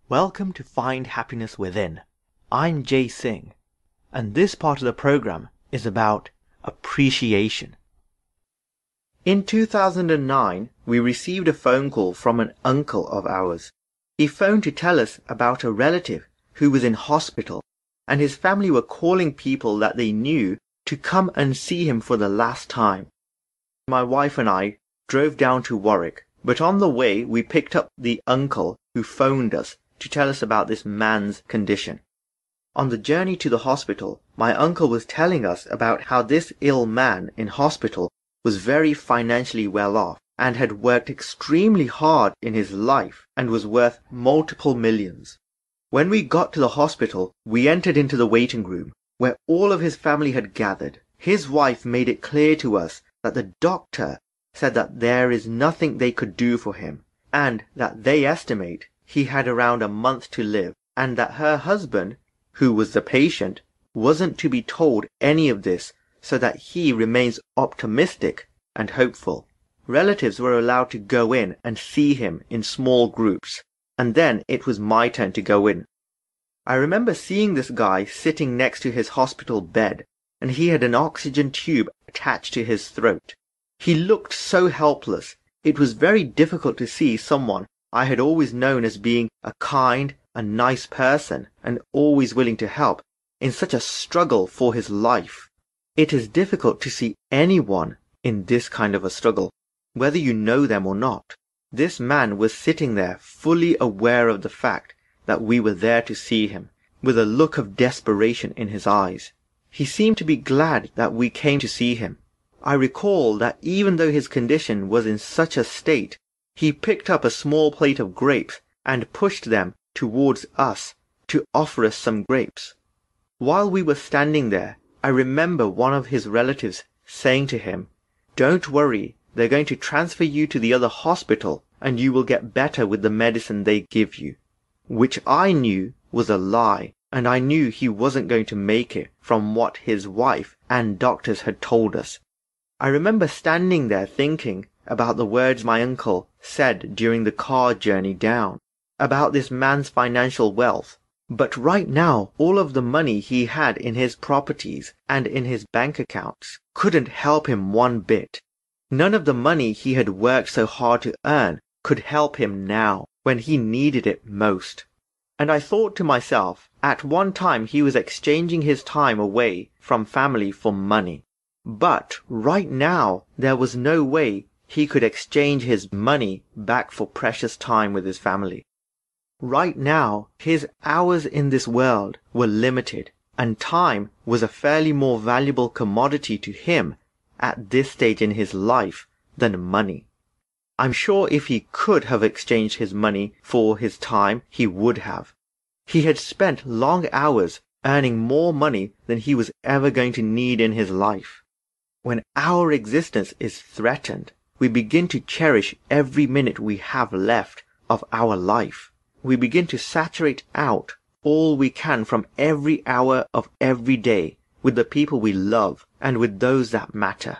Welcome to Find Happiness Within. I'm Jay Singh, and this part of the program is about appreciation. In 2009, we received a phone call from an uncle of ours. He phoned to tell us about a relative who was in hospital, and his family were calling people that they knew to come and see him for the last time. My wife and I drove down to Warwick, but on the way we picked up the uncle who phoned us to tell us about this man's condition. On the journey to the hospital, my uncle was telling us about how this ill man in hospital was very financially well off and had worked extremely hard in his life and was worth multiple millions. When we got to the hospital, we entered into the waiting room where all of his family had gathered. His wife made it clear to us that the doctor said that there is nothing they could do for him and that they estimate he had around a month to live, and that her husband, who was the patient, wasn't to be told any of this so that he remains optimistic and hopeful. Relatives were allowed to go in and see him in small groups, and then it was my turn to go in. I remember seeing this guy sitting next to his hospital bed, and he had an oxygen tube attached to his throat. He looked so helpless. It was very difficult to see someone I had always known as being a kind, a nice person, and always willing to help, in such a struggle for his life. It is difficult to see anyone in this kind of a struggle, whether you know them or not. This man was sitting there fully aware of the fact that we were there to see him, with a look of desperation in his eyes. He seemed to be glad that we came to see him. I recall that even though his condition was in such a state, he picked up a small plate of grapes and pushed them towards us to offer us some grapes. While we were standing there, I remember one of his relatives saying to him, "Don't worry, they're going to transfer you to the other hospital and you will get better with the medicine they give you," which I knew was a lie, and I knew he wasn't going to make it from what his wife and doctors had told us. I remember standing there thinking about the words my uncle said during the car journey down, about this man's financial wealth. But right now, all of the money he had in his properties and in his bank accounts couldn't help him one bit. None of the money he had worked so hard to earn could help him now, when he needed it most. And I thought to myself, at one time he was exchanging his time away from family for money. But right now, there was no way he could exchange his money back for precious time with his family. Right now, his hours in this world were limited, and time was a fairly more valuable commodity to him at this stage in his life than money. I'm sure if he could have exchanged his money for his time, he would have. He had spent long hours earning more money than he was ever going to need in his life. When our existence is threatened, we begin to cherish every minute we have left of our life. We begin to saturate out all we can from every hour of every day with the people we love and with those that matter.